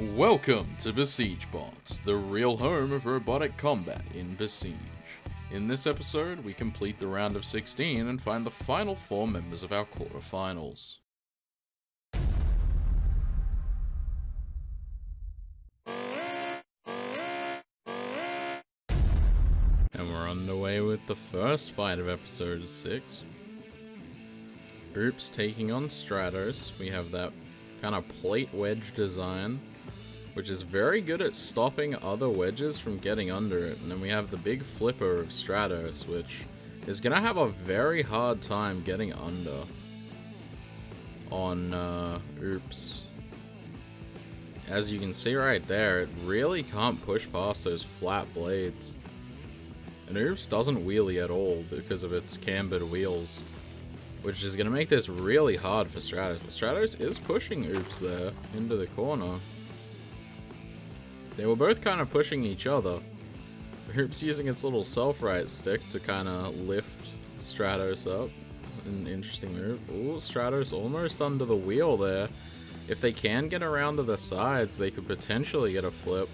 Welcome to Besiege Bots, the real home of robotic combat in Besiege. In this episode, we complete the round of 16 and find the final 4 members of our quarterfinals. And we're underway with the first fight of episode 6. Oops taking on Stratos. We have that kind of plate wedge design, which is very good at stopping other wedges from getting under it. And then we have the big flipper of Stratos, which is going to have a very hard time getting under on Oops. As you can see right there, it really can't push past those flat blades. And Oops doesn't wheelie at all because of its cambered wheels, which is going to make this really hard for Stratos. But Stratos is pushing Oops there into the corner. They were both kind of pushing each other. Oops using its little self-right stick to kind of lift Stratos up. An interesting move. Ooh, Stratos almost under the wheel there. If they can get around to the sides, they could potentially get a flip.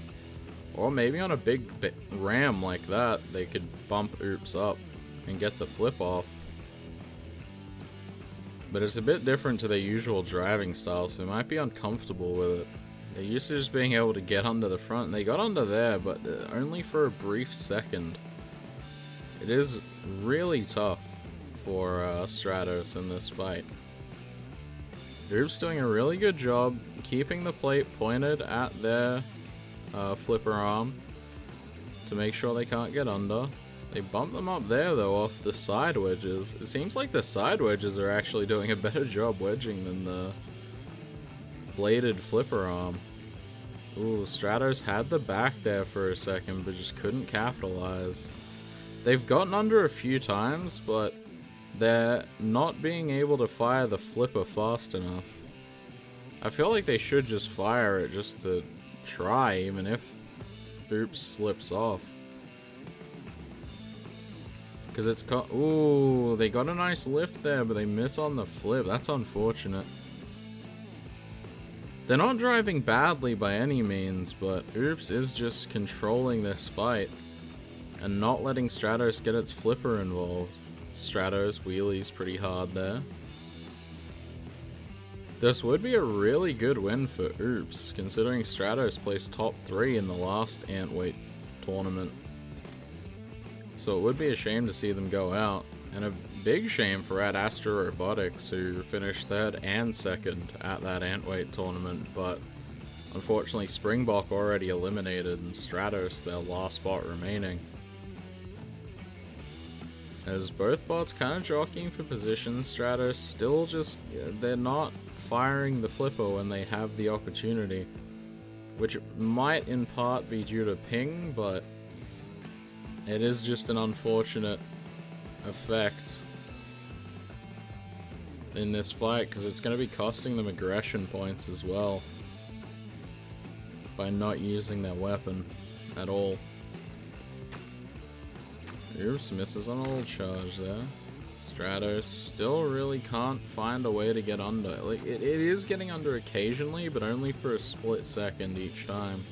Or maybe on a big ram like that, they could bump Oops up and get the flip off. But it's a bit different to their usual driving style, so they might be uncomfortable with it. They're used to just being able to get under the front, and they got under there, but only for a brief second. It is really tough for Stratos in this fight. Oops doing a really good job keeping the plate pointed at their flipper arm to make sure they can't get under. They bump them up there though off the side wedges. It seems like the side wedges are actually doing a better job wedging than the bladed flipper arm. Ooh, Stratos had the back there for a second, but just couldn't capitalize. They've gotten under a few times, but they're not being able to fire the flipper fast enough. I feel like they should just fire it just to try, even if Oops slips off. Because it's ooh, they got a nice lift there, but they miss on the flip. That's unfortunate. They're not driving badly by any means, but Oops is just controlling this fight and not letting Stratos get its flipper involved. Stratos wheelies pretty hard there. This would be a really good win for Oops, considering Stratos placed top 3 in the last Antweight tournament. So it would be a shame to see them go out, and a big shame for Ad Astra Robotics, who finished 3rd and 2nd at that Antweight tournament, but unfortunately Springbok already eliminated and Stratos their last spot remaining. As both bots kind of jockeying for position, Stratos still just, they're not firing the flipper when they have the opportunity, which might in part be due to ping, but it is just an unfortunate effect in this fight, because it's going to be costing them aggression points as well by not using their weapon at all. Oops misses on a little charge there. Stratos still really can't find a way to get under. Like, it is getting under occasionally, but only for a split second each time.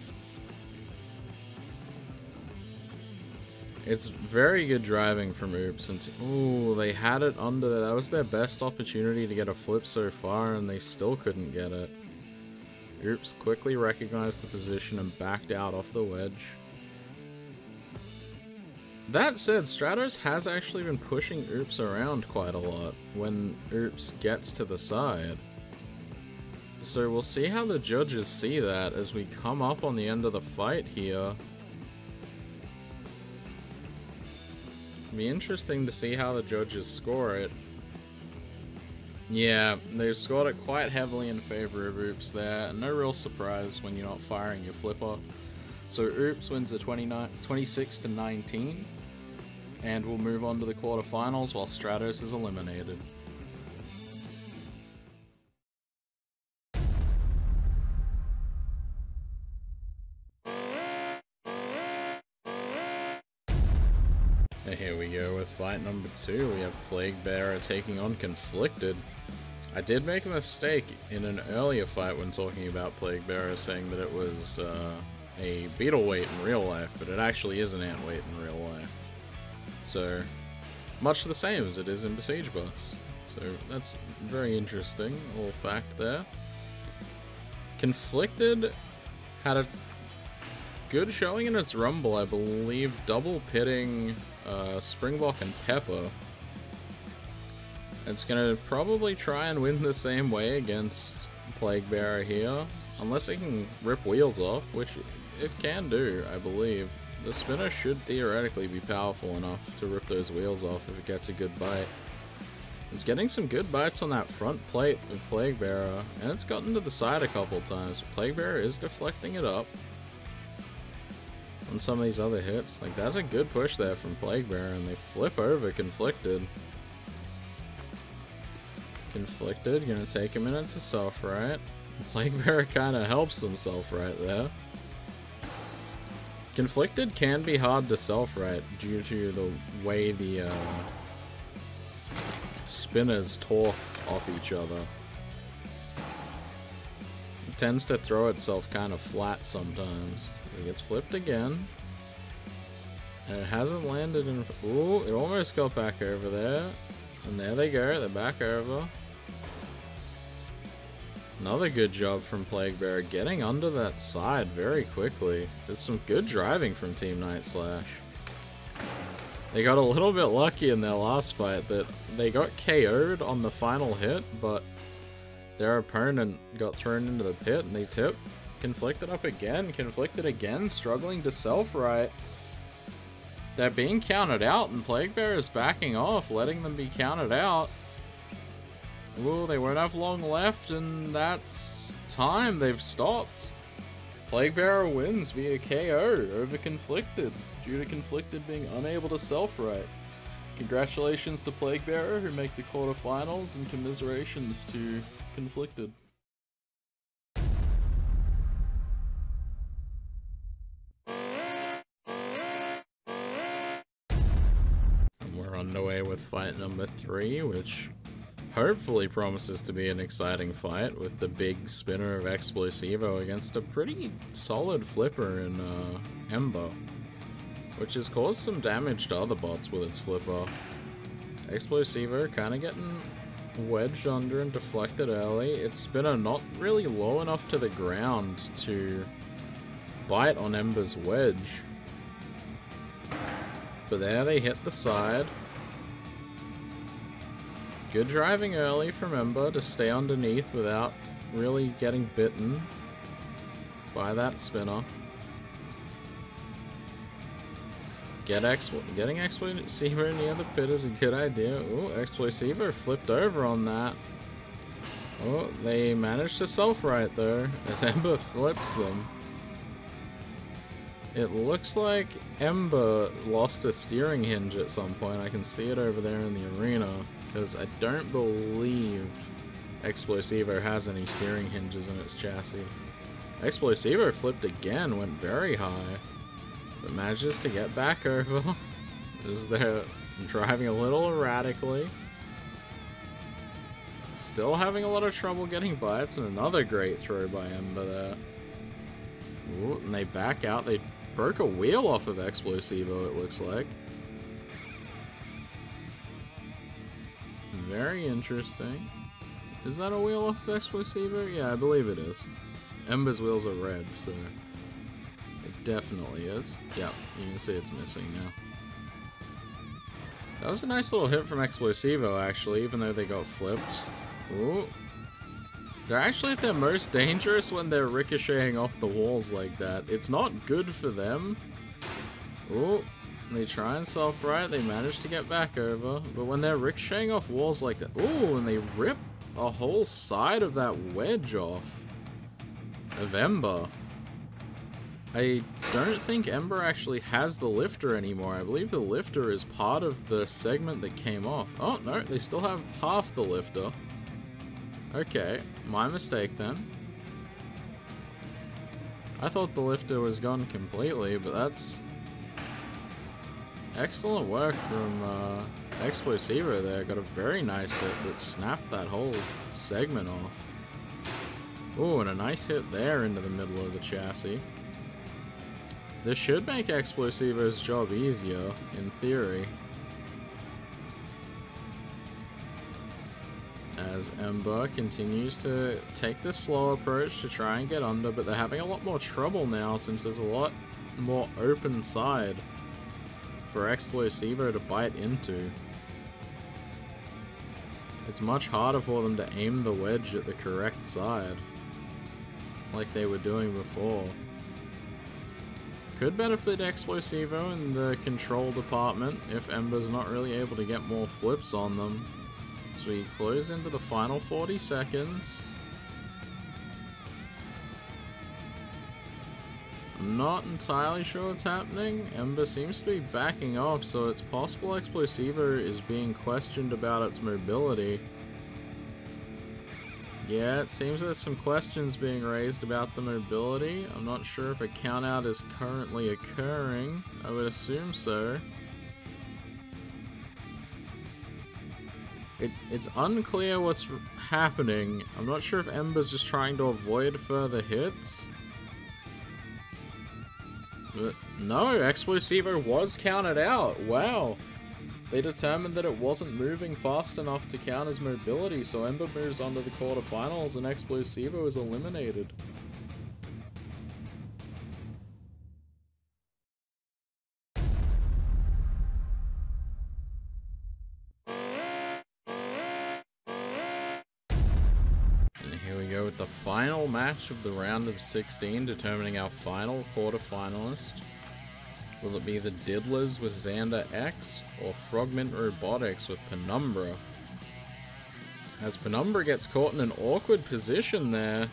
It's very good driving from Oops. And ooh, they had it under there. That was their best opportunity to get a flip so far, and they still couldn't get it. Oops quickly recognized the position and backed out off the wedge. That said, Stratos has actually been pushing Oops around quite a lot when Oops gets to the side. So we'll see how the judges see that as we come up on the end of the fight here. It'll be interesting to see how the judges score it. Yeah, they've scored it quite heavily in favor of Oops there. No real surprise when you're not firing your flipper. So Oops wins the 26-19, and we'll move on to the quarterfinals while Stratos is eliminated. And here we go with fight number 2. We have Plaguebearer taking on Conflicted. I did make a mistake in an earlier fight when talking about Plaguebearer, saying that it was a beetle weight in real life, but it actually is an ant weight in real life. So, much the same as it is in Besiege bots. So that's very interesting, a little fact there. Conflicted had a good showing in its Rumble, I believe, double pitting Springbok and Pepper. It's gonna probably try and win the same way against Plaguebearer here, unless it can rip wheels off, which it can do, I believe. The spinner should theoretically be powerful enough to rip those wheels off if it gets a good bite. It's getting some good bites on that front plate of Plaguebearer, and it's gotten to the side a couple times. Plaguebearer is deflecting it up on some of these other hits. Like, that's a good push there from Plaguebearer, and they flip over Conflicted. Conflicted, gonna take a minute to self-right. Plaguebearer kinda helps them self-right there. Conflicted can be hard to self-right due to the way the spinners talk off each other. It tends to throw itself kind of flat sometimes. It gets flipped again. And it hasn't landed in... Ooh, it almost got back over there. And there they go, they're back over. Another good job from Plaguebearer, getting under that side very quickly. There's some good driving from Team Night Slash. They got a little bit lucky in their last fight that they got KO'd on the final hit, but their opponent got thrown into the pit and they tipped. Conflicted up again, Conflicted again, struggling to self-right. They're being counted out and Plaguebearer is backing off, letting them be counted out. Ooh, they won't have long left, and that's time. They've stopped. Plaguebearer wins via KO over Conflicted, due to Conflicted being unable to self-right. Congratulations to Plaguebearer, who make the quarterfinals, and commiserations to Conflicted. And we're underway with fight number 3, which hopefully promises to be an exciting fight, with the big spinner of Explosivo against a pretty solid flipper in Ember, which has caused some damage to other bots with its flipper. Explosivo kind of getting wedged under and deflected early. Its spinner not really low enough to the ground to bite on Ember's wedge. But there they hit the side. Good driving early from Ember to stay underneath without really getting bitten by that spinner. Getting Explosivo near the pit is a good idea. Ooh, Explosivo flipped over on that. Oh, they managed to self-right though, as Ember flips them. It looks like Ember lost a steering hinge at some point. I can see it over there in the arena, because I don't believe Explosivo has any steering hinges in its chassis. Explosivo flipped again, went very high, but manages to get back over, as they're driving a little erratically. Still having a lot of trouble getting bites, and another great throw by Ember there. Ooh, and they back out. They broke a wheel off of Explosivo, it looks like. Very interesting. Is that a wheel off of Explosivo? Yeah, I believe it is. Ember's wheels are red, so it definitely is. Yeah, you can see it's missing now. That was a nice little hit from Explosivo, actually, even though they got flipped. Ooh. They're actually at their most dangerous when they're ricocheting off the walls like that. It's not good for them. Ooh. They try and self-right, they manage to get back over, but when they're ricocheting off walls like that, ooh, and they rip a whole side of that wedge off of Ember. I don't think Ember actually has the lifter anymore. I believe the lifter is part of the segment that came off. Oh, no, they still have half the lifter. Okay, my mistake then. I thought the lifter was gone completely, but that's excellent work from Explosivo there got a very nice hit that snapped that whole segment off. Ooh, and a nice hit there into the middle of the chassis. This should make Explosivo's job easier, in theory. As Ember continues to take the slow approach to try and get under, but they're having a lot more trouble now since there's a lot more open side for Explosivo to bite into. It's much harder for them to aim the wedge at the correct side, like they were doing before. Could benefit Explosivo in the control department if Ember's not really able to get more flips on them. So we close into the final 40 seconds. I'm not entirely sure what's happening. Ember seems to be backing off, so it's possible Explosivo is being questioned about its mobility. Yeah, it seems there's some questions being raised about the mobility. I'm not sure if a countout is currently occurring. I would assume so. It's unclear what's happening. I'm not sure if Ember's just trying to avoid further hits. But no, Explosivo was counted out. Wow. They determined that it wasn't moving fast enough to count as mobility, so Ember moves on to the quarterfinals and Explosivo is eliminated. With the final match of the round of 16 determining our final quarterfinalist. Will it be the Diddlers with Zander X or Frogment Robotics with Penumbra? As Penumbra gets caught in an awkward position there,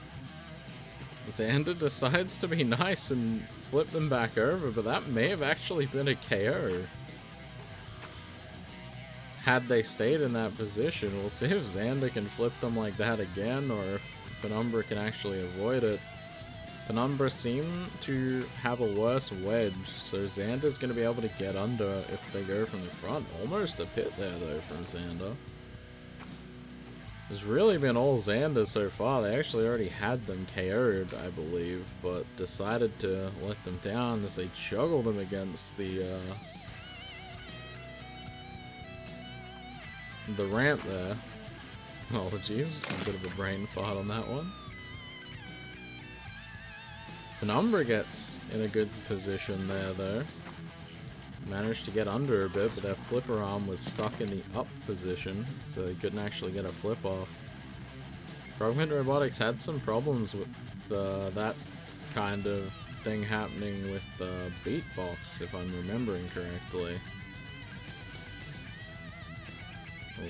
Zander decides to be nice and flip them back over, but that may have actually been a KO. Had they stayed in that position, we'll see if Zander can flip them like that again or if Penumbra can actually avoid it. Penumbra seem to have a worse wedge, so Zander's going to be able to get under if they go from the front. Almost a pit there though from Zander. It's really been all Zander so far. They actually already had them KO'd, I believe, but decided to let them down as they juggled them against the ramp there. Oh jeez, a bit of a brain fart on that one. Penumbra gets in a good position there though. Managed to get under a bit, but their flipper arm was stuck in the up position, so they couldn't actually get a flip off. Frogment Robotics had some problems with that kind of thing happening with the beatbox, if I'm remembering correctly.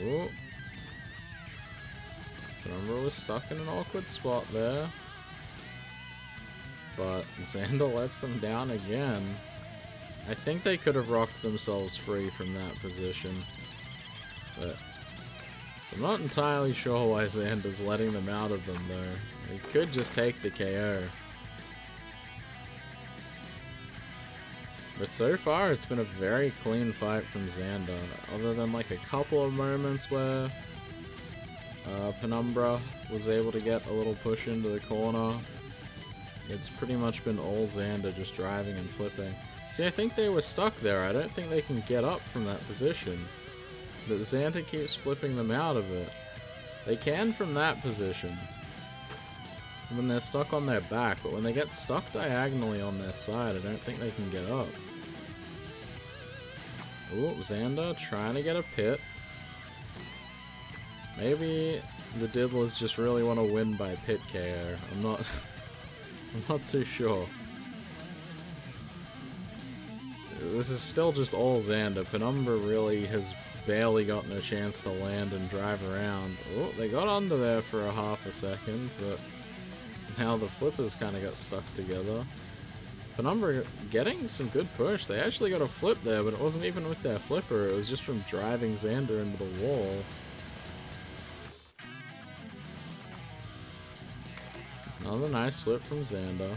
Oh. Penumbra was stuck in an awkward spot there. But Zander lets them down again. I think they could have rocked themselves free from that position. But so I'm not entirely sure why Zander's letting them out of them though. He could just take the KO. But so far it's been a very clean fight from Zander, other than like a couple of moments where Penumbra was able to get a little push into the corner. It's pretty much been all Zander just driving and flipping. See, I think they were stuck there. I don't think they can get up from that position. But Zander keeps flipping them out of it. They can from that position, when they're stuck on their back, but when they get stuck diagonally on their side, I don't think they can get up. Ooh, Zander trying to get a pit. Maybe the Diddlers just really want to win by pit KO. I'm not too sure. This is still just all Zander. Penumbra really has barely gotten a chance to land and drive around. Oh, they got under there for a half a second, but now the flippers kind of got stuck together. Penumbra getting some good push. They actually got a flip there, but it wasn't even with their flipper. It was just from driving Zander into the wall. Another nice flip from Zander.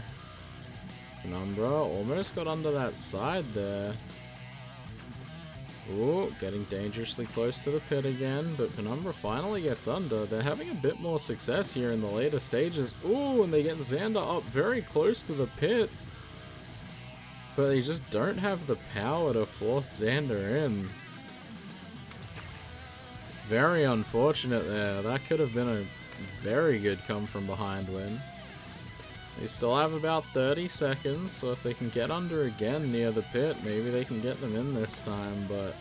Penumbra almost got under that side there. Ooh, getting dangerously close to the pit again, but Penumbra finally gets under. They're having a bit more success here in the later stages. Ooh, and they get Zander up very close to the pit. But they just don't have the power to force Zander in. Very unfortunate there. That could have been a very good come from behind win. They still have about 30 seconds, so if they can get under again near the pit, maybe they can get them in this time, but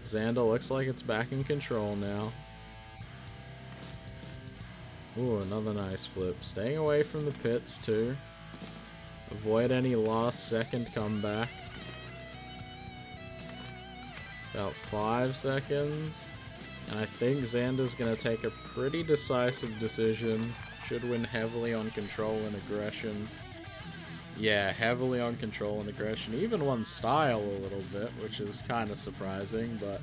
Zander looks like it's back in control now. Ooh, another nice flip. Staying away from the pits too. Avoid any last second comeback. About 5 seconds. And I think Zander's going to take a pretty decisive decision. Should win heavily on control and aggression. Yeah, heavily on control and aggression. Even won style a little bit, which is kind of surprising, but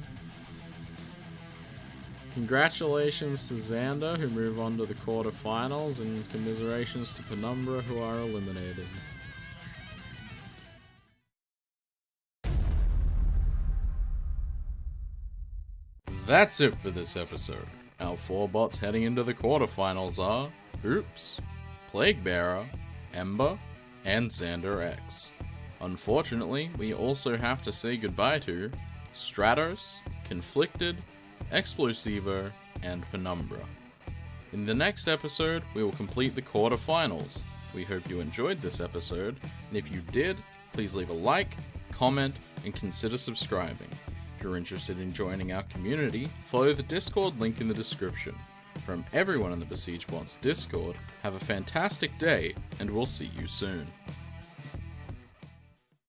congratulations to Zander, who move on to the quarterfinals, and commiserations to Penumbra, who are eliminated. That's it for this episode. Our 4 bots heading into the quarterfinals are Oops, Plaguebearer, Ember, and Zander X. Unfortunately, we also have to say goodbye to Stratos, Conflicted, Explosivo, and Penumbra. In the next episode, we will complete the quarterfinals. We hope you enjoyed this episode, and if you did, please leave a like, comment, and consider subscribing. If you're interested in joining our community, follow the Discord link in the description. From everyone in the Besiege Bots Discord, have a fantastic day, and we'll see you soon.